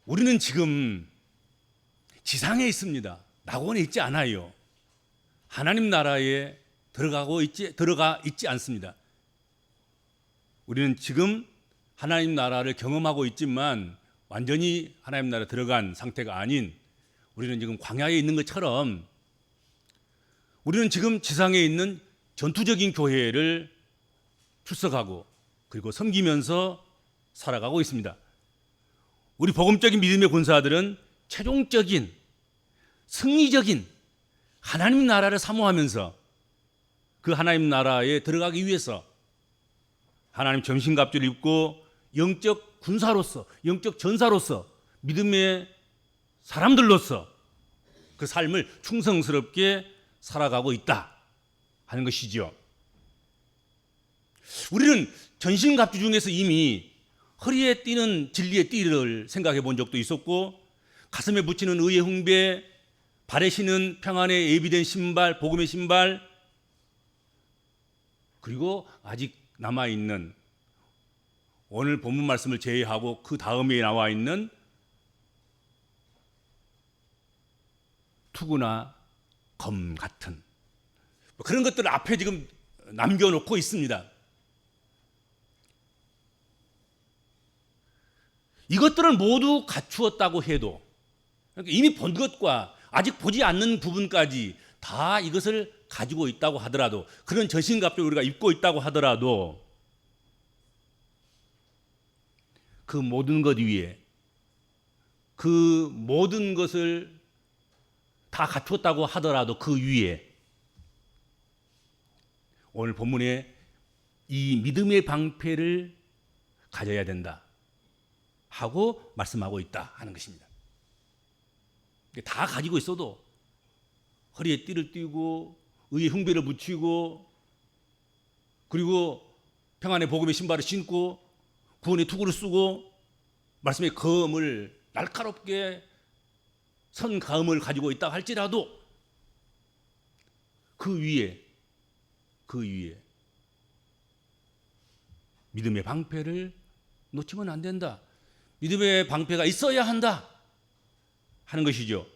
우리는 지금 지상에 있습니다. 낙원에 있지 않아요. 하나님 나라에 들어가 있지 않습니다. 우리는 지금 하나님 나라를 경험하고 있지만 완전히 하나님 나라에 들어간 상태가 아닌, 우리는 지금 광야에 있는 것처럼 우리는 지금 지상에 있는 전투적인 교회를 출석하고 그리고 섬기면서 살아가고 있습니다. 우리 복음적인 믿음의 군사들은 최종적인 승리적인 하나님 나라를 사모하면서 그 하나님 나라에 들어가기 위해서 하나님 전신갑주를 입고 영적 군사로서, 영적 전사로서, 믿음의 사람들로서 그 삶을 충성스럽게 살아가고 있다 하는 것이죠. 우리는 전신갑주 중에서 이미 허리에 띠는 진리의 띠를 생각해 본 적도 있었고, 가슴에 붙이는 의의 흉배, 발에 신은 평안의 예비된 신발, 복음의 신발, 그리고 아직 남아있는 오늘 본문 말씀을 제외하고 그 다음에 나와 있는 투구나 검 같은 그런 것들을 앞에 지금 남겨놓고 있습니다. 이것들을 모두 갖추었다고 해도, 그러니까 이미 본 것과 아직 보지 않는 부분까지 다 이것을 가지고 있다고 하더라도, 그런 전신갑주를 우리가 입고 있다고 하더라도, 그 모든 것 위에, 그 모든 것을 다 갖추었다고 하더라도 그 위에 오늘 본문에 이 믿음의 방패를 가져야 된다 하고 말씀하고 있다 하는 것입니다. 다 가지고 있어도 허리에 띠를 띠고 의의 흉배를 붙이고 그리고 평안의 복음의 신발을 신고 구원의 투구를 쓰고 말씀의 검을 날카롭게 선 검을 가지고 있다 할지라도 그 위에 믿음의 방패를 놓치면 안 된다. 믿음의 방패가 있어야 한다 하는 것이죠.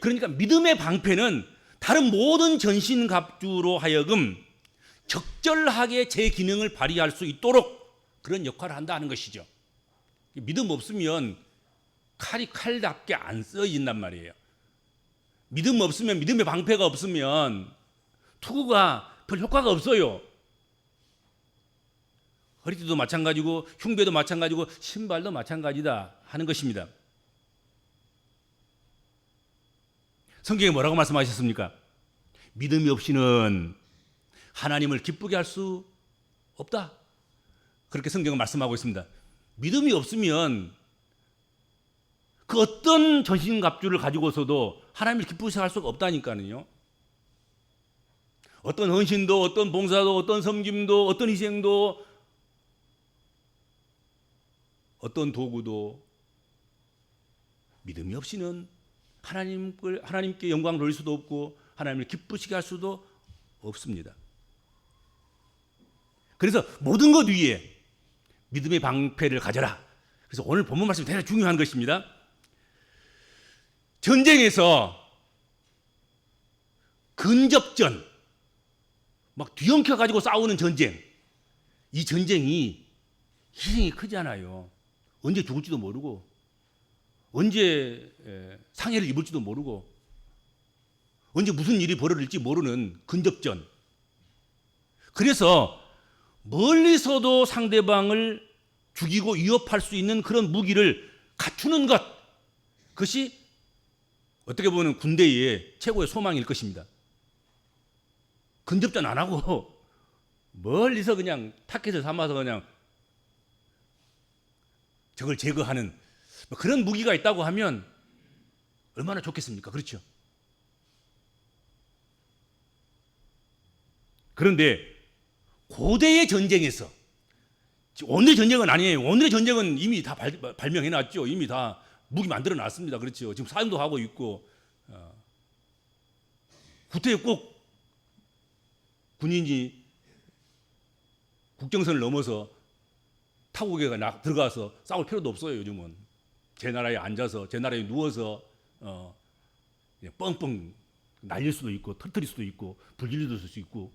그러니까 믿음의 방패는 다른 모든 전신갑주로 하여금 적절하게 제 기능을 발휘할 수 있도록 그런 역할을 한다 하는 것이죠. 믿음 없으면 칼이 칼답게 안 써진단 말이에요. 믿음 없으면, 믿음의 방패가 없으면 투구가 별 효과가 없어요. 허리띠도 마찬가지고 흉배도 마찬가지고 신발도 마찬가지다 하는 것입니다. 성경에 뭐라고 말씀하셨습니까? 믿음이 없이는 하나님을 기쁘게 할 수 없다. 그렇게 성경은 말씀하고 있습니다. 믿음이 없으면 그 어떤 전신갑주를 가지고서도 하나님을 기쁘게 할 수가 없다니까요. 어떤 헌신도, 어떤 봉사도, 어떤 섬김도, 어떤 희생도, 어떤 도구도 믿음이 없이는 하나님께 영광을 돌릴 수도 없고 하나님을 기쁘시게 할 수도 없습니다. 그래서 모든 것 위에 믿음의 방패를 가져라. 그래서 오늘 본문 말씀이 대단히 중요한 것입니다. 전쟁에서 근접전, 막 뒤엉켜 가지고 싸우는 전쟁, 이 전쟁이 희생이 크잖아요. 언제 죽을지도 모르고 언제 상해를 입을지도 모르고 언제 무슨 일이 벌어질지 모르는 근접전. 그래서 멀리서도 상대방을 죽이고 위협할 수 있는 그런 무기를 갖추는 것, 그것이 어떻게 보면 군대의 최고의 소망일 것입니다. 근접전 안 하고 멀리서 그냥 타켓을 삼아서 그냥 적을 제거하는 그런 무기가 있다고 하면 얼마나 좋겠습니까? 그렇죠? 그런데 고대의 전쟁에서, 오늘의 전쟁은 아니에요. 오늘의 전쟁은 이미 다 발명해놨죠. 이미 다 무기 만들어놨습니다. 그렇죠? 지금 사용도 하고 있고, 구태에 꼭 군인이 국경선을 넘어서 타국에 들어가서 싸울 필요도 없어요. 요즘은 제 나라에 앉아서 제 나라에 누워서 그냥 뻥뻥 날릴 수도 있고 터뜨릴 수도 있고 불길도 쓸 수 있고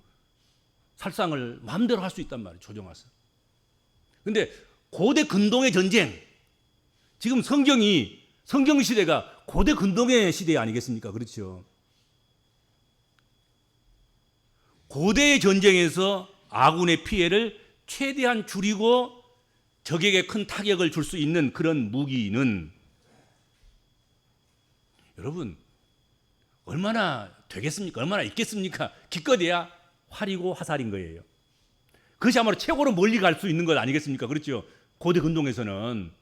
살상을 마음대로 할 수 있단 말이에요. 조정해서. 근데 고대 근동의 전쟁, 지금 성경 시대가 고대 근동의 시대 아니겠습니까? 그렇죠. 고대의 전쟁에서 아군의 피해를 최대한 줄이고 적에게 큰 타격을 줄 수 있는 그런 무기는 여러분 얼마나 되겠습니까? 얼마나 있겠습니까? 기껏해야 활이고 화살인 거예요. 그것이야말로 최고로 멀리 갈 수 있는 것 아니겠습니까? 그렇죠. 고대 근동에서는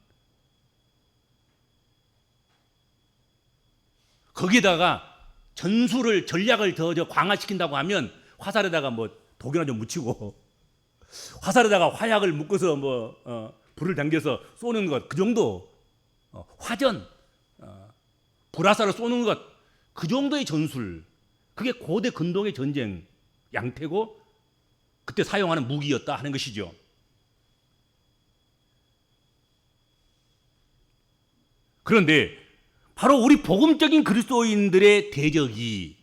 거기다가 전략을 더 강화시킨다고 하면 화살에다가 뭐 독이나 좀 묻히고 화살에다가 화약을 묶어서 불을 당겨서 쏘는 것, 그 정도 화전, 불화살을 쏘는 것, 그 정도의 전술, 그게 고대 근동의 전쟁 양태고 그때 사용하는 무기였다 하는 것이죠. 그런데 바로 우리 복음적인 그리스도인들의 대적이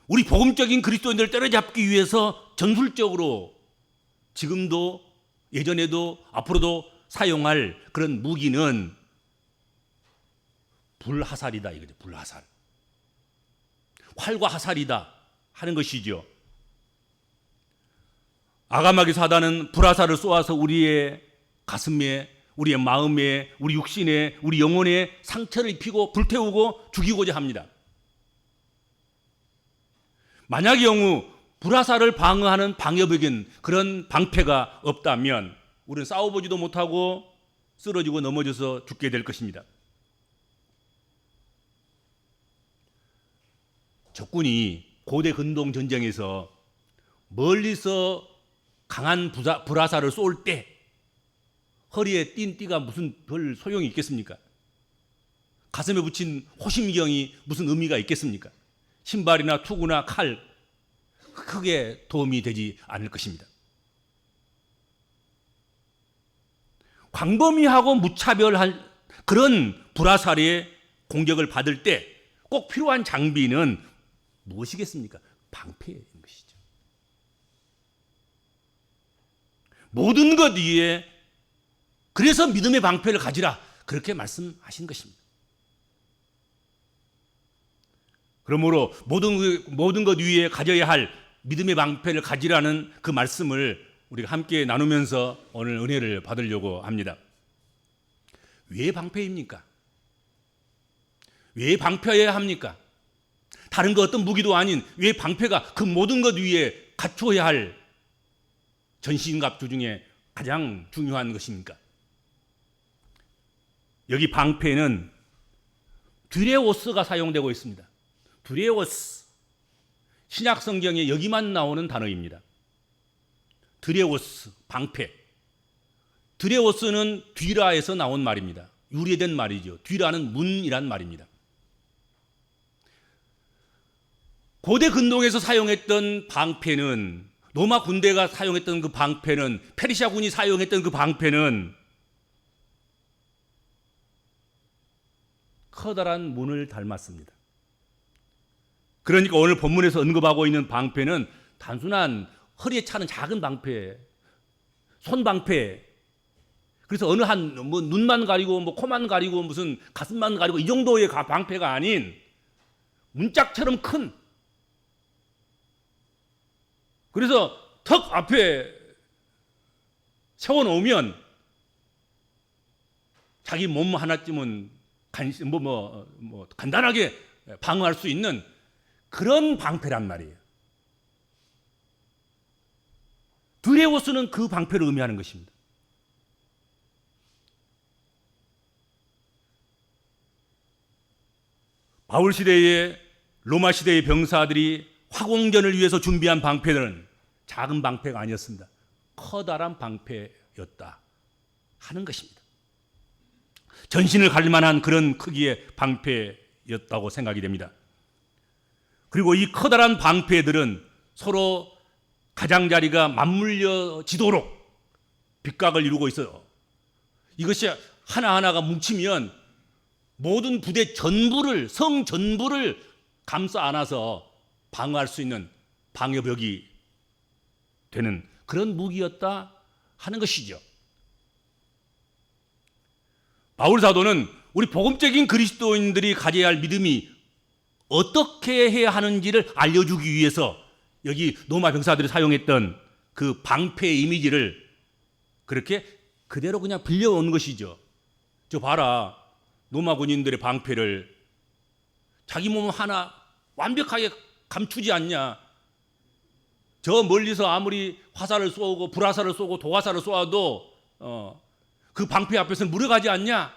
우리 복음적인 그리스도인들을 때려잡기 위해서 전술적으로 지금도 예전에도 앞으로도 사용할 그런 무기는 불화살이다 이거죠. 불화살. 활과 화살이다 하는 것이죠. 아가마귀 사단은 불화살을 쏘아서 우리의 가슴에, 우리의 마음에, 우리 육신에, 우리 영혼에 상처를 입히고 불태우고 죽이고자 합니다. 만약의 경우 불화살을 방어하는 방역적인 그런 방패가 없다면 우리는 싸워보지도 못하고 쓰러지고 넘어져서 죽게 될 것입니다. 적군이 고대 근동 전쟁에서 멀리서 강한 불화살을 쏠 때 허리에 띈 띠가 무슨 별 소용이 있겠습니까? 가슴에 붙인 호심경이 무슨 의미가 있겠습니까? 신발이나 투구나 칼 크게 도움이 되지 않을 것입니다. 광범위하고 무차별한 그런 불화살의 공격을 받을 때 꼭 필요한 장비는 무엇이겠습니까? 방패인 것이죠. 모든 것 위에 그래서 믿음의 방패를 가지라 그렇게 말씀하신 것입니다. 그러므로 모든 것 위에 가져야 할 믿음의 방패를 가지라는 그 말씀을 우리가 함께 나누면서 오늘 은혜를 받으려고 합니다. 왜 방패입니까? 왜 방패여야 합니까? 다른 거 어떤 무기도 아닌 왜 방패가 그 모든 것 위에 갖춰야 할 전신갑주 중에 가장 중요한 것입니까? 여기 방패는 듀레오스가 사용되고 있습니다. 듀레오스, 신약 성경에 여기만 나오는 단어입니다. 듀레오스, 방패. 듀레오스는 뒤라에서 나온 말입니다. 유래된 말이죠. 뒤라는 문이란 말입니다. 고대 근동에서 사용했던 방패는, 로마 군대가 사용했던 그 방패는, 페르시아군이 사용했던 그 방패는 커다란 문을 닮았습니다. 그러니까 오늘 본문에서 언급하고 있는 방패는 단순한 허리에 차는 작은 방패, 손방패. 그래서 어느 눈만 가리고 코만 가리고 무슨 가슴만 가리고 이 정도의 방패가 아닌 문짝처럼 큰, 그래서 턱 앞에 세워놓으면 자기 몸 하나쯤은 간단하게 방어할 수 있는 그런 방패란 말이에요. 듀레오스는 그 방패를 의미하는 것입니다. 바울 시대에 로마 시대의 병사들이 화공전을 위해서 준비한 방패들은 작은 방패가 아니었습니다. 커다란 방패였다 하는 것입니다. 전신을 가릴 만한 그런 크기의 방패였다고 생각이 됩니다. 그리고 이 커다란 방패들은 서로 가장자리가 맞물려지도록 빗각을 이루고 있어요. 이것이 하나하나가 뭉치면 모든 부대 전부를, 성 전부를 감싸 안아서 방어할 수 있는 방어벽이 되는 그런 무기였다 하는 것이죠. 바울 사도는 우리 복음적인 그리스도인들이 가져야 할 믿음이 어떻게 해야 하는지를 알려주기 위해서 여기 로마 병사들이 사용했던 그 방패 이미지를 그렇게 그대로 그냥 빌려온 것이죠. 저 봐라, 로마 군인들의 방패를 자기 몸 하나 완벽하게 감추지 않냐. 저 멀리서 아무리 화살을 쏘고 불화살을 쏘고 도화살을 쏘아도 그 방패 앞에서는 무력하지 않냐.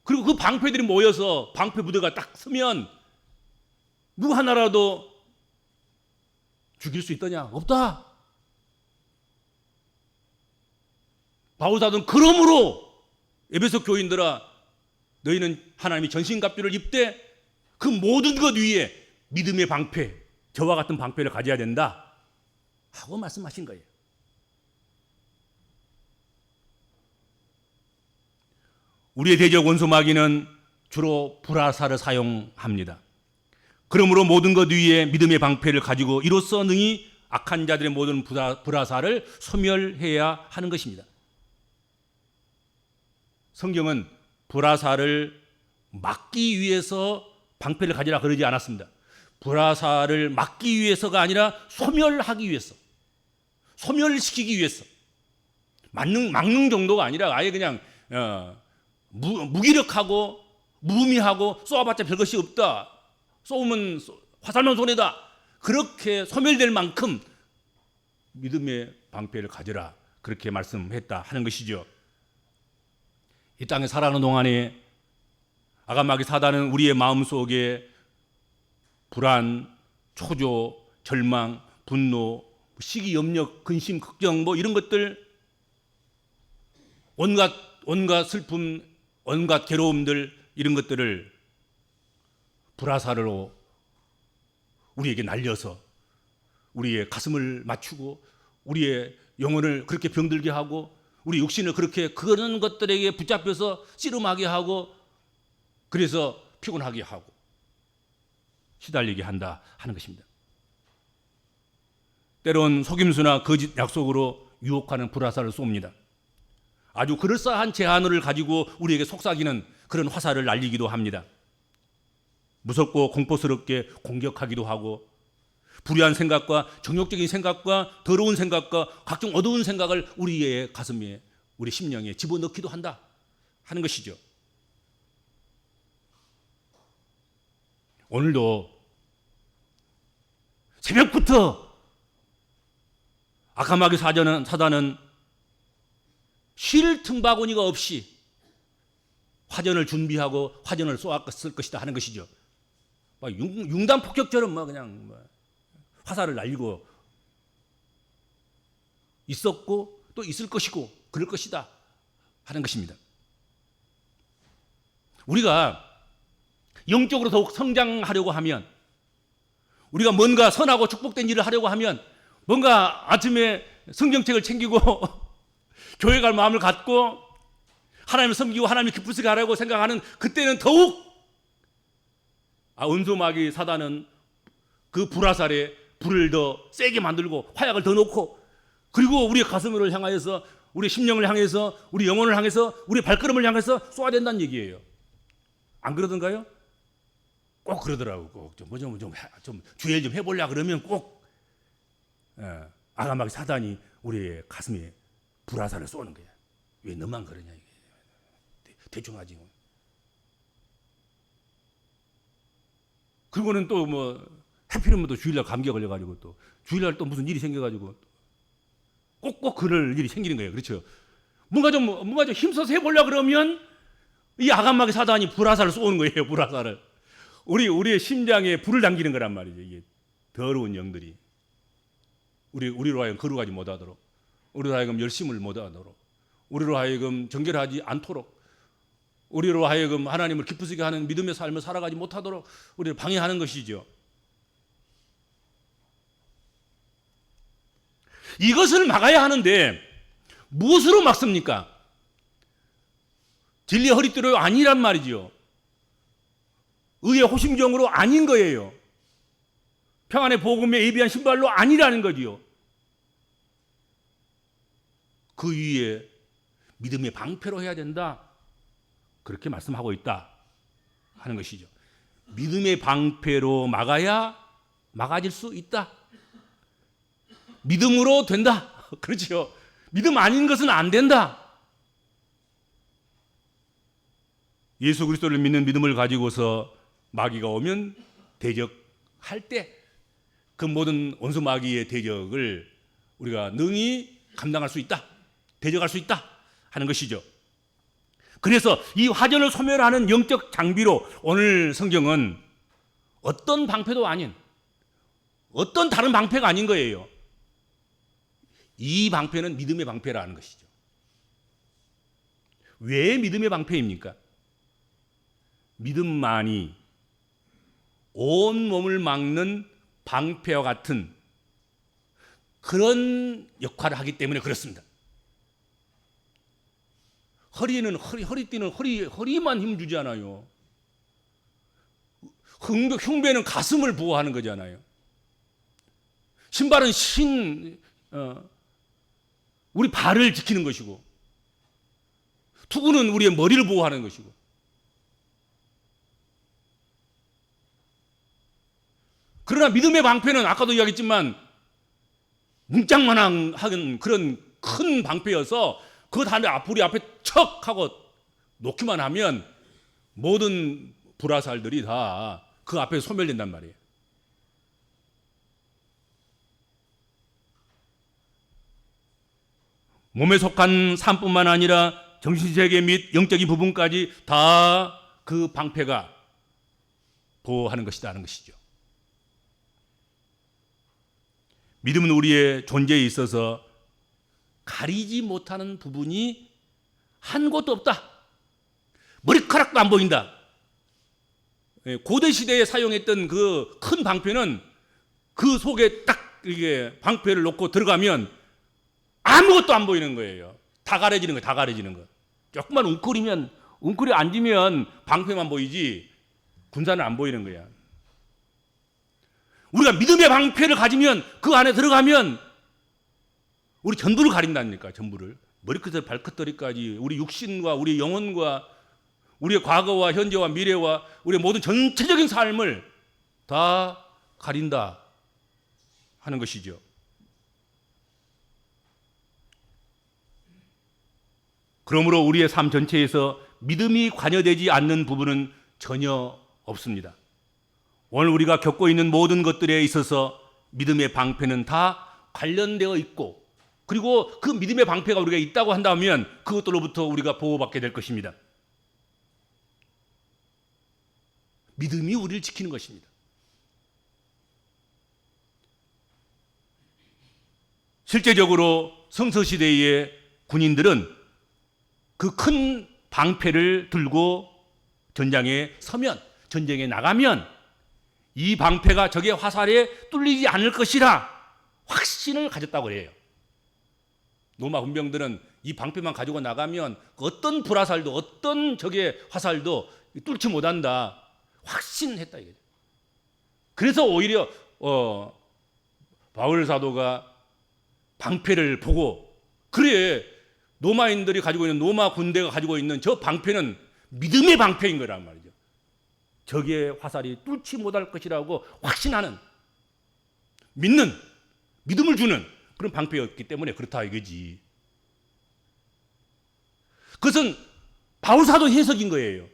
그리고 그 방패들이 모여서 방패 부대가 딱 서면 누구 하나라도 죽일 수 있더냐? 없다. 바울 사도는 그러므로 에베소 교인들아, 너희는 하나님이 전신갑주를 입되 그 모든 것 위에 믿음의 방패, 저와 같은 방패를 가져야 된다 하고 말씀하신 거예요. 우리의 대적 원수 마귀는 주로 불화살을 사용합니다. 그러므로 모든 것 위에 믿음의 방패를 가지고 이로써 능히 악한 자들의 모든 불화살을 소멸해야 하는 것입니다. 성경은 불화살을 막기 위해서 방패를 가지라 그러지 않았습니다. 불화살을 막기 위해서가 아니라 소멸하기 위해서, 소멸시키기 위해서, 막는 정도가 아니라 아예 그냥 무기력하고 무의미하고 쏘아봤자 별것이 없다, 쏘면 화살만 손해다, 그렇게 소멸될 만큼 믿음의 방패를 가져라, 그렇게 말씀했다 하는 것이죠. 이 땅에 살아가는 동안에 아가마귀 사단은 우리의 마음속에 불안, 초조, 절망, 분노, 시기, 염려, 근심, 걱정 이런 것들, 온갖 슬픔, 온갖 괴로움들, 이런 것들을 불화살로 우리에게 날려서 우리의 가슴을 맞추고 우리의 영혼을 그렇게 병들게 하고 우리 육신을 그렇게 그런 것들에게 붙잡혀서 씨름하게 하고 그래서 피곤하게 하고 시달리게 한다 하는 것입니다. 때론 속임수나 거짓 약속으로 유혹하는 불화살을 쏩니다. 아주 그럴싸한 제안을 가지고 우리에게 속삭이는 그런 화살을 날리기도 합니다. 무섭고 공포스럽게 공격하기도 하고 불의한 생각과 정욕적인 생각과 더러운 생각과 각종 어두운 생각을 우리의 가슴에, 우리 심령에 집어넣기도 한다 하는 것이죠. 오늘도 새벽부터 아가마귀 사단은 쉴 틈바구니가 없이 화전을 준비하고 화전을 쏘았을 것이다 하는 것이죠. 융단 폭격처럼 그냥 화살을 날리고 있었고 또 있을 것이고 그럴 것이다 하는 것입니다. 우리가 영적으로 더욱 성장하려고 하면, 우리가 뭔가 선하고 축복된 일을 하려고 하면, 뭔가 아침에 성경책을 챙기고 교회 갈 마음을 갖고 하나님을 섬기고 하나님이 기쁘시게 하려고 생각하는 그때는 더욱 원수마귀 사단은 그 불화살에 불을 더 세게 만들고 화약을 더 넣고, 그리고 우리의 가슴을 향하여서, 우리 심령을 향해서, 우리 영혼을 향해서, 우리 발걸음을 향해서 쏘아야 된다는 얘기예요. 안 그러던가요? 꼭 그러더라고. 좀 주의를 좀 해보려 그러면 꼭 아가마귀 사단이 우리의 가슴에 불화살을 쏘는 거야. 왜 너만 그러냐 이게. 대충 하지. 그리고는 또 해피는 또 주일날 감기가 걸려가지고 또 주일날 또 무슨 일이 생겨가지고 꼭 그럴 일이 생기는 거예요. 그렇죠? 뭔가 좀 힘써서 해보려 그러면 이 아가마귀 사단이 불화살을 쏘는 거예요. 불화살을. 우리의 심장에 불을 당기는 거란 말이죠. 이게 더러운 영들이 우리로 하여금 거룩하지 못하도록, 우리로 하여금 열심을 못하도록, 우리로 하여금 정결하지 않도록, 우리로 하여금 하나님을 기쁘시게 하는 믿음의 삶을 살아가지 못하도록 우리를 방해하는 것이죠. 이것을 막아야 하는데 무엇으로 막습니까? 진리의 허리띠로 아니란 말이죠. 의의 호심정으로 아닌 거예요. 평안의 복음에 예비한 신발로 아니라는 거지요. 그 위에 믿음의 방패로 해야 된다. 그렇게 말씀하고 있다 하는 것이죠. 믿음의 방패로 막아질 수 있다. 믿음으로 된다. 그렇죠. 믿음 아닌 것은 안 된다. 예수 그리스도를 믿는 믿음을 가지고서 마귀가 오면 대적할 때 그 모든 원수 마귀의 대적을 우리가 능히 감당할 수 있다. 대적할 수 있다 하는 것이죠. 그래서 이 화전을 소멸하는 영적 장비로 오늘 성경은 어떤 방패도 아닌, 어떤 다른 방패가 아닌 거예요. 이 방패는 믿음의 방패라는 것이죠. 왜 믿음의 방패입니까? 믿음만이 온 몸을 막는 방패와 같은 그런 역할을 하기 때문에 그렇습니다. 허리띠는 허리만 힘 주지 않아요. 흉배는 가슴을 보호하는 거잖아요. 신발은 우리 발을 지키는 것이고, 투구는 우리의 머리를 보호하는 것이고, 그러나 믿음의 방패는 아까도 이야기했지만 뭉짱만한 그런 큰 방패여서 그 다음에 앞으로 앞에 척 하고 놓기만 하면 모든 불화살들이 다 그 앞에 소멸된단 말이에요. 몸에 속한 삶뿐만 아니라 정신세계 및 영적인 부분까지 다 그 방패가 보호하는 것이다 하는 것이죠. 믿음은 우리의 존재에 있어서 가리지 못하는 부분이 한 곳도 없다. 머리카락도 안 보인다. 고대 시대에 사용했던 그 큰 방패는 그 속에 딱 이게 방패를 놓고 들어가면 아무것도 안 보이는 거예요. 다 가려지는 거예요. 다 가려지는 거. 조금만 웅크리 앉으면 방패만 보이지 군사는 안 보이는 거야. 우리가 믿음의 방패를 가지면 그 안에 들어가면 우리 전부를 가린다니까. 전부를. 머리끝에서 발끝더리까지 우리 육신과 우리 영혼과 우리의 과거와 현재와 미래와 우리의 모든 전체적인 삶을 다 가린다 하는 것이죠. 그러므로 우리의 삶 전체에서 믿음이 관여되지 않는 부분은 전혀 없습니다. 오늘 우리가 겪고 있는 모든 것들에 있어서 믿음의 방패는 다 관련되어 있고, 그리고 그 믿음의 방패가 우리가 있다고 한다면 그것들로부터 우리가 보호받게 될 것입니다. 믿음이 우리를 지키는 것입니다. 실제적으로 성서시대의 군인들은 그 큰 방패를 들고 전장에 서면, 전쟁에 나가면 이 방패가 적의 화살에 뚫리지 않을 것이라 확신을 가졌다고 해요. 로마 군병들은 이 방패만 가지고 나가면 어떤 불화살도 어떤 적의 화살도 뚫지 못한다 확신했다 이거죠. 그래서 오히려 바울 사도가 방패를 보고, 그래 로마인들이 가지고 있는, 로마 군대가 가지고 있는 저 방패는 믿음의 방패인 거란 말이죠. 적의 화살이 뚫지 못할 것이라고 확신하는, 믿는, 믿음을 주는 그런 방패였기 때문에 그렇다 이거지. 그것은 바울 사도 해석인 거예요.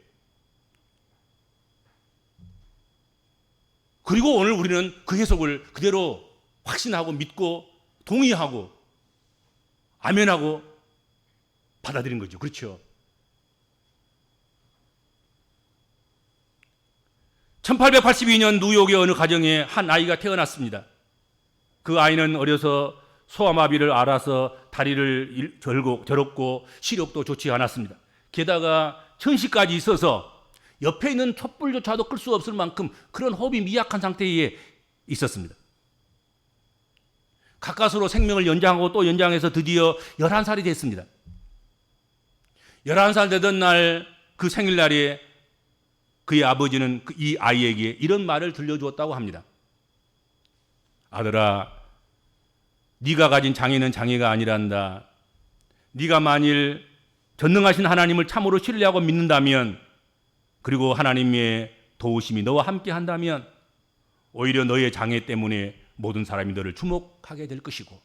그리고 오늘 우리는 그 해석을 그대로 확신하고 믿고 동의하고 아멘하고 받아들인 거죠. 그렇죠? 1882년 뉴욕의 어느 가정에 한 아이가 태어났습니다. 그 아이는 어려서 소아마비를 앓아서 다리를 저렸고 시력도 좋지 않았습니다. 게다가 천식까지 있어서 옆에 있는 촛불조차도 끌 수 없을 만큼 그런 호흡이 미약한 상태에 있었습니다. 가까스로 생명을 연장하고 또 연장해서 드디어 11살이 됐습니다. 11살 되던 날 그 생일날에 그의 아버지는 이 아이에게 이런 말을 들려주었다고 합니다. 아들아, 네가 가진 장애는 장애가 아니란다. 네가 만일 전능하신 하나님을 참으로 신뢰하고 믿는다면, 그리고 하나님의 도우심이 너와 함께 한다면 오히려 너의 장애 때문에 모든 사람이 너를 주목하게 될 것이고,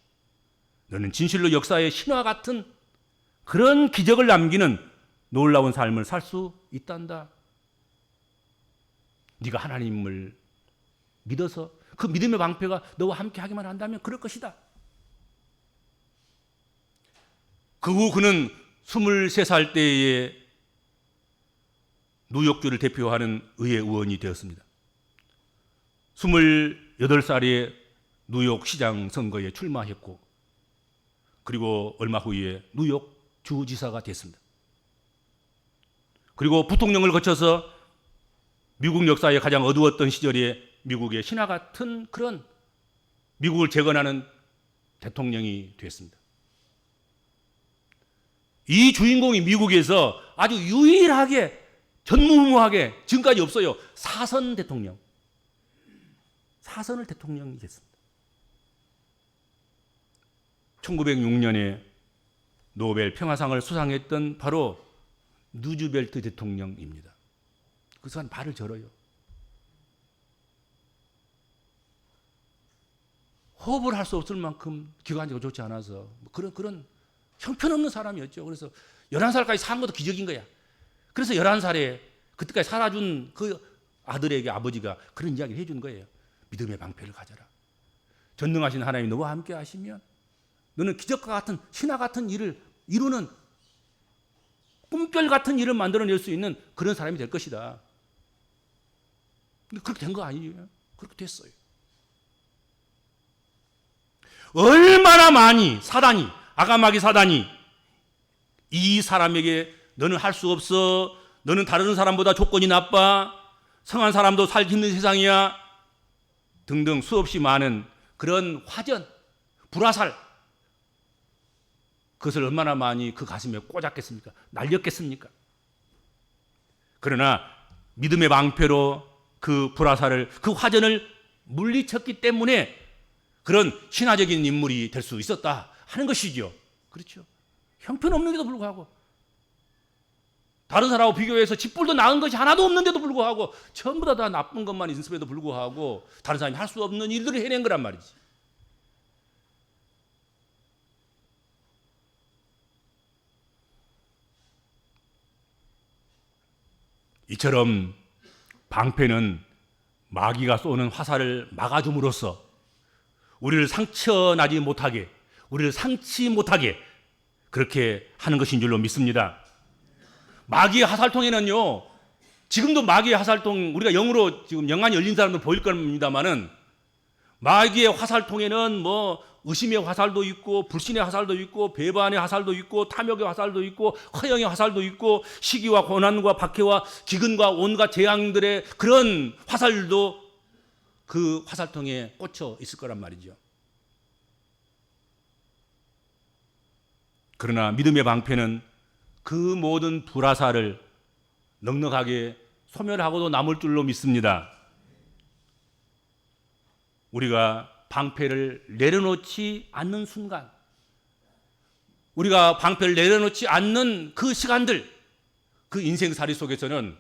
너는 진실로 역사의 신화 같은 그런 기적을 남기는 놀라운 삶을 살 수 있단다. 네가 하나님을 믿어서 그 믿음의 방패가 너와 함께 하기만 한다면 그럴 것이다. 그 후 그는 23살 때에 뉴욕주를 대표하는 의회 의원이 되었습니다. 28살에 뉴욕 시장 선거에 출마했고, 그리고 얼마 후에 뉴욕 주지사가 됐습니다. 그리고 부통령을 거쳐서 미국 역사의 가장 어두웠던 시절에 미국의 신화 같은 그런 미국을 재건하는 대통령이 됐습니다. 이 주인공이 미국에서 아주 유일하게 전무후무하게, 지금까지 없어요, 사선 대통령, 사선을 대통령이 됐습니다. 1906년에 노벨 평화상을 수상했던 바로 누즈벨트 대통령입니다. 그 사람 발을 절어요. 호흡을 할 수 없을 만큼 기관지가 좋지 않아서 그런 형편없는 사람이었죠. 그래서 11살까지 산 것도 기적인 거야. 그래서 11살에 그때까지 살아준 그 아들에게 아버지가 그런 이야기를 해준 거예요. 믿음의 방패를 가져라. 전능하신 하나님이 너와 함께 하시면 너는 기적과 같은 신화 같은 일을 이루는, 꿈결 같은 일을 만들어낼 수 있는 그런 사람이 될 것이다. 그렇게 된 거 아니에요? 그렇게 됐어요. 얼마나 많이 사단이, 아가마귀 사단이 이 사람에게 너는 할 수 없어, 너는 다른 사람보다 조건이 나빠, 성한 사람도 살기 힘든 세상이야 등등 수없이 많은 그런 화전, 불화살, 그것을 얼마나 많이 그 가슴에 꽂았겠습니까? 날렸겠습니까? 그러나 믿음의 방패로 그 불화살을, 그 화전을 물리쳤기 때문에 그런 신화적인 인물이 될 수 있었다 하는 것이죠. 그렇죠. 형편없는데도 불구하고, 다른 사람하고 비교해서 짓불도 나은 것이 하나도 없는데도 불구하고, 전부 다 나쁜 것만 있음에도 불구하고 다른 사람이 할 수 없는 일들을 해낸 거란 말이지. 이처럼 방패는 마귀가 쏘는 화살을 막아줌으로써 우리를 상처나지 못하게, 우리를 상치 못하게 그렇게 하는 것인 줄로 믿습니다. 마귀의 화살통에는요, 지금도 마귀의 화살통, 우리가 영으로 지금 영안이 열린 사람들 보일 겁니다만은, 마귀의 화살통에는 뭐 의심의 화살도 있고, 불신의 화살도 있고, 배반의 화살도 있고, 탐욕의 화살도 있고, 허영의 화살도 있고, 시기와 고난과 박해와 기근과 온갖 재앙들의 그런 화살도 그 화살통에 꽂혀 있을 거란 말이죠. 그러나 믿음의 방패는 그 모든 불화살을 넉넉하게 소멸하고도 남을 줄로 믿습니다. 우리가 방패를 내려놓지 않는 순간, 우리가 방패를 내려놓지 않는 그 시간들, 그 인생살이 속에서는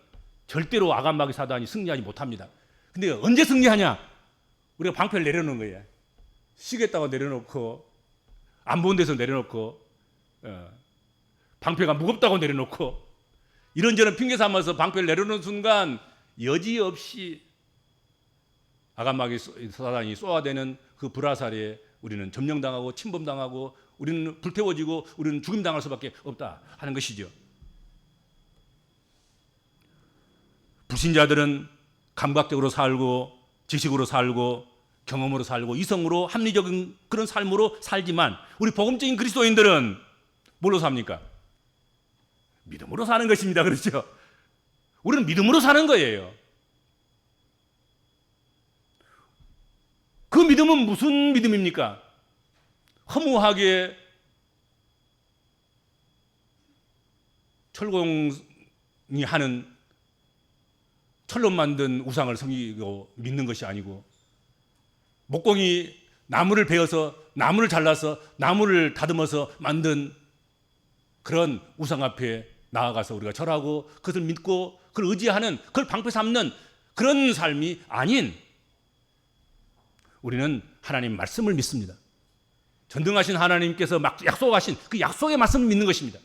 절대로 아간마귀 사단이 승리하지 못합니다. 근데 언제 승리하냐? 우리가 방패를 내려놓은 거예요. 쉬겠다고 내려놓고, 안 보는 데서 내려놓고, 방패가 무겁다고 내려놓고, 이런저런 핑계 삼아서 방패를 내려놓는 순간 여지없이 아간마귀 사단이 쏘아대는 그 불화살에 우리는 점령당하고 침범당하고 우리는 불태워지고 우리는 죽임당할 수밖에 없다 하는 것이죠. 불신자들은 감각적으로 살고 지식으로 살고 경험으로 살고 이성으로 합리적인 그런 삶으로 살지만, 우리 복음적인 그리스도인들은 뭘로 삽니까? 믿음으로 사는 것입니다. 그렇죠? 우리는 믿음으로 사는 거예요. 그 믿음은 무슨 믿음입니까? 허무하게 철공이 하는 철로 만든 우상을 섬기고 믿는 것이 아니고, 목공이 나무를 베어서 나무를 잘라서 나무를 다듬어서 만든 그런 우상 앞에 나아가서 우리가 절하고 그것을 믿고 그걸 의지하는, 그걸 방패 삼는 그런 삶이 아닌, 우리는 하나님 말씀을 믿습니다. 전능하신 하나님께서 막 약속하신 그 약속의 말씀을 믿는 것입니다.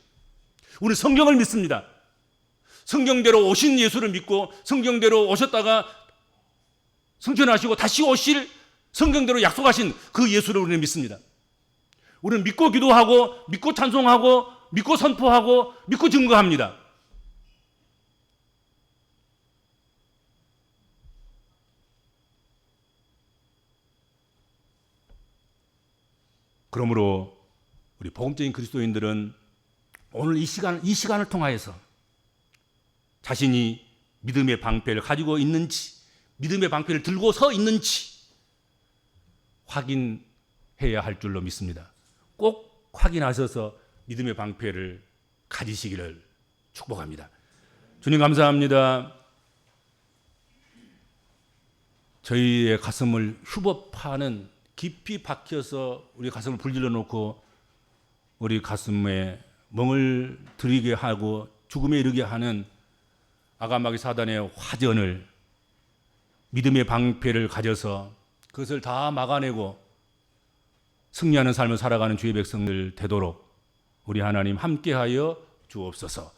우리는 성경을 믿습니다. 성경대로 오신 예수를 믿고, 성경대로 오셨다가 승천하시고 다시 오실 성경대로 약속하신 그 예수를 우리는 믿습니다. 우리는 믿고 기도하고, 믿고 찬송하고, 믿고 선포하고, 믿고 증거합니다. 그러므로 우리 복음적인 그리스도인들은 오늘 이 시간을 통하여서 자신이 믿음의 방패를 가지고 있는지, 믿음의 방패를 들고 서 있는지 확인해야 할 줄로 믿습니다. 꼭 확인하셔서 믿음의 방패를 가지시기를 축복합니다. 주님 감사합니다. 저희의 가슴을 휘법하는, 깊이 박혀서 우리 가슴을 불질러 놓고 우리 가슴에 멍을 들이게 하고 죽음에 이르게 하는 아가마귀 사단의 화전을, 믿음의 방패를 가져서 그것을 다 막아내고 승리하는 삶을 살아가는 주의 백성들 되도록 우리 하나님 함께하여 주옵소서.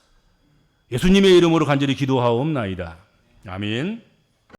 예수님의 이름으로 간절히 기도하옵나이다. 아멘.